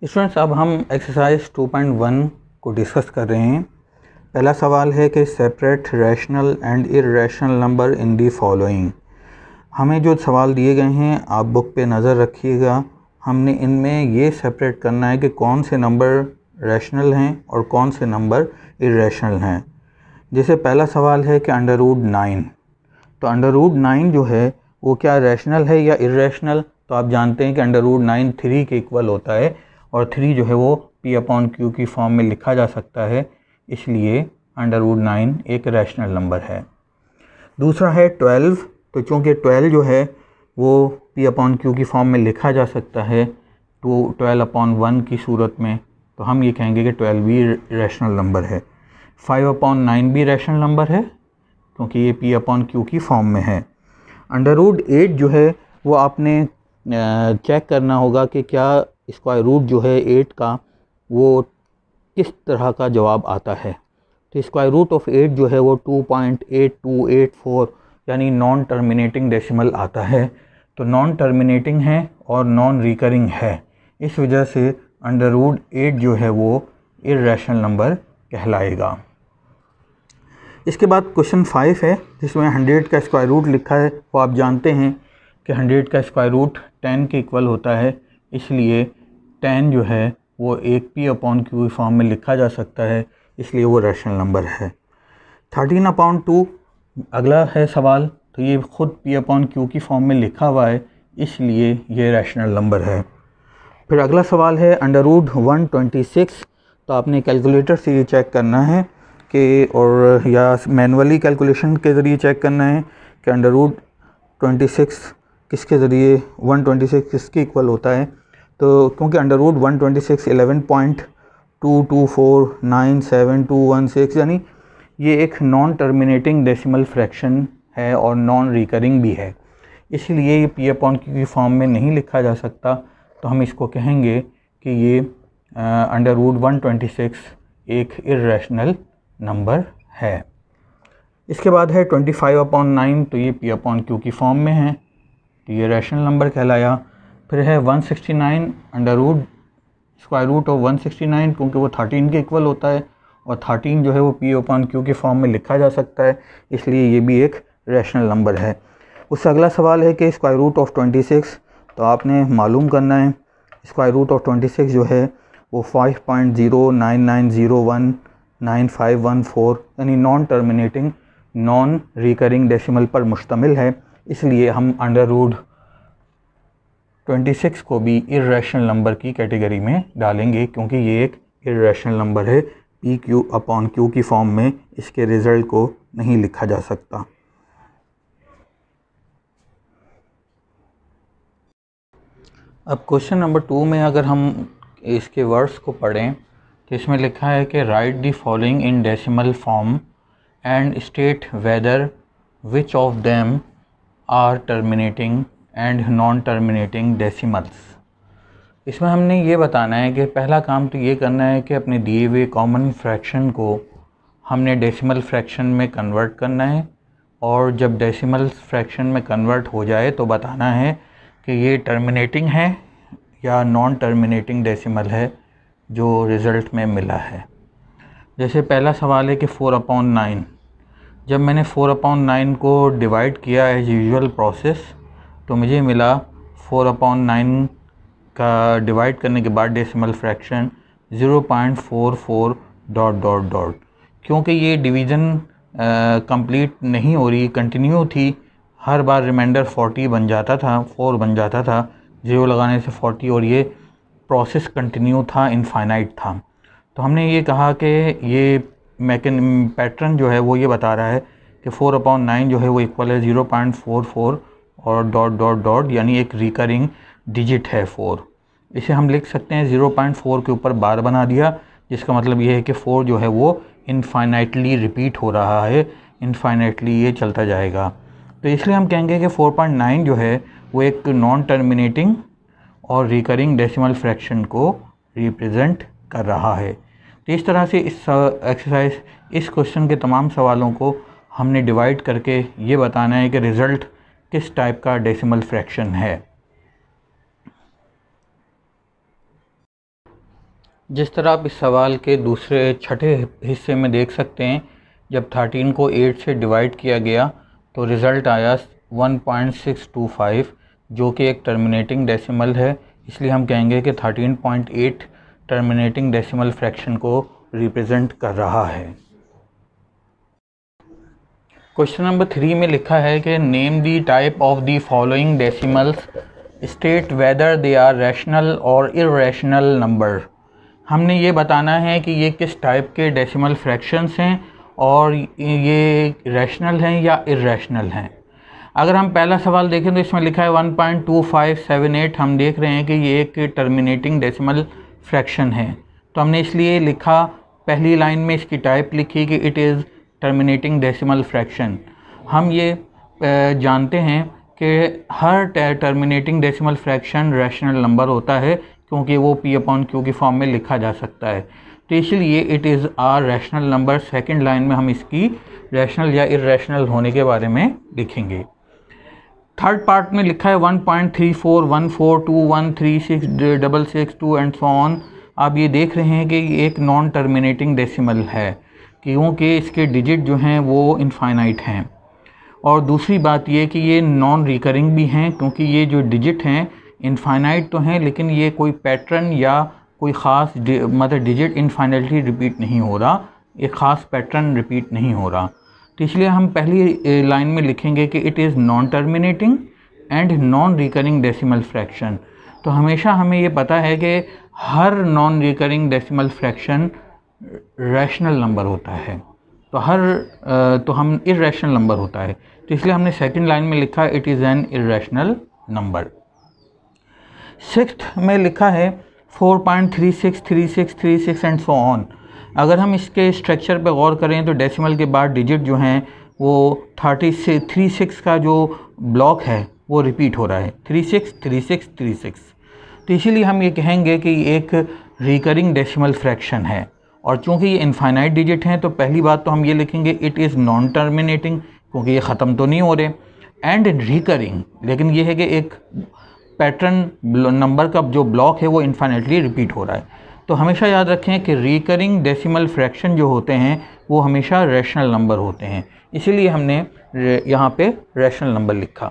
Students, अब हम exercise 2.1 को डिस्कस कर रहे हैं। पहला सवाल है कि separate rational and irrational number in the following. हमें जो सवाल दिए गए हैं आप बुक पे नज़र रखिएगा। हमने इनमें ये सेपरेट करना है कि कौन से नंबर रैशनल हैं और कौन से नंबर इर्रेशनल हैं। जैसे पहला सवाल है कि √9, तो √9 जो है वो क्या रैशनल है या इर्रेशनल। तो आप जानते हैं कि √9 3 के इक्वल होता है और 3 जो है वो P/Q की फॉर्म में लिखा जा सकता है, इसलिए √9 एक रैशनल नंबर है। दूसरा है 12, तो चूँकि 12 जो है वो P/Q की फॉर्म में लिखा जा सकता है तो 12/1 की सूरत में, तो हम ये कहेंगे कि 12 भी रैशनल नंबर है। 5/9 भी रैशनल नंबर है क्योंकि ये P/Q की फॉर्म में है। √8 जो है वो आपने चेक करना होगा कि क्या स्क्वायर रूट जो है 8 का वो किस तरह का जवाब आता है। तो स्क्वायर रूट ऑफ 8 जो है वो 2.8284 यानी नॉन टर्मिनेटिंग डेसिमल आता है। तो नॉन टर्मिनेटिंग है और नॉन रिकरिंग है, इस वजह से √8 जो है वो इर्रेशनल नंबर कहलाएगा। इसके बाद क्वेश्चन 5 है जिसमें 100 का स्क्वायर रूट लिखा है। वो आप जानते हैं कि 100 का स्क्वायर रूट 10 के इक्वल होता है, इसलिए 10 जो है वो एक P/Q फॉर्म में लिखा जा सकता है, इसलिए वो रैशनल नंबर है। 13/2 अगला है सवाल, तो ये ख़ुद P/Q की फॉर्म में लिखा हुआ है, इसलिए ये रैशनल नंबर है। फिर अगला सवाल है √126, तो आपने कैलकुलेटर से ये चेक करना है कि और या मैनुअली कैलकुलेशन के ज़रिए चेक करना है कि √26 किसके ज़रिए 126 किसके इक्वल होता है। तो क्योंकि √126 11.22497216 यानी ये एक नॉन टर्मिनेटिंग डेसिमल फ्रैक्शन है और नॉन रिकरिंग भी है, इसलिए ये P/Q की फॉर्म में नहीं लिखा जा सकता। तो हम इसको कहेंगे कि ये √126 एक इर्रेशनल नंबर है। इसके बाद है 25/9, तो ये P/Q की फॉर्म में है, तो ये रैशनल नंबर कहलाया। फिर है 169, स्क्वायर रूट ऑफ 169, क्योंकि वो 13 के इक्वल होता है और 13 जो है वो P/Q के फॉर्म में लिखा जा सकता है, इसलिए ये भी एक रैशनल नंबर है। उससे अगला सवाल है कि स्क्वायर रूट ऑफ 26, तो आपने मालूम करना है स्क्वायर रूट ऑफ 26 जो है वो 5.099019514 यानी non terminating non recurring decimal पर मुश्तमिल है, इसलिए हम √26 को भी इर्रेशनल नंबर की कैटेगरी में डालेंगे, क्योंकि ये एक इर्रेशनल नंबर है। P/Q की फॉर्म में इसके रिज़ल्ट को नहीं लिखा जा सकता। अब क्वेश्चन नंबर 2 में अगर हम इसके वर्ड्स को पढ़ें तो इसमें लिखा है कि write the following in decimal form and state whether which of them are terminating and non terminating decimals. इसमें हमने ये बताना है कि पहला काम तो ये करना है कि अपने दिए हुए कॉमन फ्रैक्शन को हमने डेसिमल फ्रैक्शन में कन्वर्ट करना है, और जब डेसिमल फ्रैक्शन में कन्वर्ट हो जाए तो बताना है कि ये टर्मिनेटिंग है या नॉन टर्मिनेटिंग डेसिमल है जो रिज़ल्ट में मिला है। जैसे पहला सवाल है कि 4/9, जब मैंने 4/9 को डिवाइड किया एज यूजुअल प्रोसेस तो मुझे मिला 4/9 का डिवाइड करने के बाद डेसिमल फ्रैक्शन 0.44 ... क्योंकि ये डिवीज़न कंप्लीट नहीं हो रही, कंटिन्यू थी, हर बार रिमाइंडर 40 बन जाता था, 4 बन जाता था 0 लगाने से 40, और ये प्रोसेस कंटिन्यू था, इनफाइनाइट था। तो हमने ये कहा कि ये पैटर्न जो है वो ये बता रहा है कि 4/9 जो है वो इक्वल है 0.44 और ... यानी एक रिकरिंग डिजिट है 4। इसे हम लिख सकते हैं 0.4 के ऊपर बार बना दिया, जिसका मतलब ये है कि 4 जो है वो इनफाइनाइटली रिपीट हो रहा है, इनफाइनाइटली ये चलता जाएगा। तो इसलिए हम कहेंगे कि 4.9 जो है वो एक नॉन टर्मिनेटिंग और रिकरिंग डेसिमल फ्रैक्शन को रिप्रेजेंट कर रहा है। तो इस तरह से इस एक्सरसाइज इस क्वेश्चन के तमाम सवालों को हमने डिवाइड करके ये बताना है कि रिज़ल्ट किस टाइप का डेसिमल फ्रैक्शन है। जिस तरह आप इस सवाल के दूसरे छठे हिस्से में देख सकते हैं, जब 13 को 8 से डिवाइड किया गया तो रिज़ल्ट आया 1.625, जो कि एक टर्मिनेटिंग डेसिमल है। इसलिए हम कहेंगे कि 13.8 टर्मिनेटिंग डेसिमल फ्रैक्शन को रिप्रेजेंट कर रहा है। क्वेश्चन नंबर 3 में लिखा है कि name the type of the following decimals, state whether they are rational और इर्रेशनल नंबर। हमने ये बताना है कि ये किस टाइप के डेसिमल फ्रैक्शंस हैं और ये रैशनल हैं या इर्रेशनल हैं। अगर हम पहला सवाल देखें तो इसमें लिखा है 1.2578। हम देख रहे हैं कि ये एक टर्मिनेटिंग डेसिमल फ्रैक्शन है, तो हमने इसलिए लिखा, पहली लाइन में इसकी टाइप लिखी कि it is terminating decimal fraction. हम ये जानते हैं कि हर terminating decimal fraction rational number होता है, क्योंकि वो P/Q की फॉर्म में लिखा जा सकता है, तो इसलिए it is are rational number. Second line में हम इसकी रैशनल या इर्रेशनल होने के बारे में लिखेंगे। थर्ड पार्ट में लिखा है 1.341421366662 एंड सो ऑन। आप ये देख रहे हैं कि ये एक नॉन टर्मिनेटिंग डेसिमल है, क्योंकि इसके डिजिट जो हैं वो इनफाइनाइट हैं। और दूसरी बात ये कि ये नॉन रिकरिंग भी हैं, क्योंकि ये जो डिजिट हैं इनफाइनाइट तो हैं, लेकिन ये कोई पैटर्न या कोई ख़ास मतलब डिजिट इनफाइनाइटली रिपीट नहीं हो रहा, एक ख़ास पैटर्न रिपीट नहीं हो रहा। तो इसलिए हम पहली लाइन में लिखेंगे कि it is non terminating and non recurring decimal fraction. तो हमेशा हमें ये पता है कि हर non recurring decimal fraction rational number होता है, तो हम इर्रेशनल नंबर होता है, तो इसलिए हमने सेकंड लाइन में लिखा it is an irrational number. Sixth में लिखा है 4.363636 एंड सो ऑन। अगर हम इसके स्ट्रक्चर पर गौर करें तो डेसिमल के बाद डिजिट जो हैं वो 36 का जो ब्लॉक है वो रिपीट हो रहा है, 363636। तो इसीलिए हम ये कहेंगे कि एक रिकरिंग डेसिमल फ्रैक्शन है। और चूँकि ये इनफाइनाइट डिजिट हैं तो पहली बात तो हम ये लिखेंगे इट इज़ नॉन टर्मिनेटिंग, क्योंकि ये ख़त्म तो नहीं हो रहे, एंड रिकरिंग, लेकिन ये है कि एक पैटर्न नंबर का जो ब्लॉक है वो इनफाइनाइटली रिपीट हो रहा है। तो हमेशा याद रखें कि रिकरिंग डेसिमल फ्रैक्शन जो होते हैं वो हमेशा रैशनल नंबर होते हैं, इसीलिए हमने यहाँ पे रैशनल नंबर लिखा।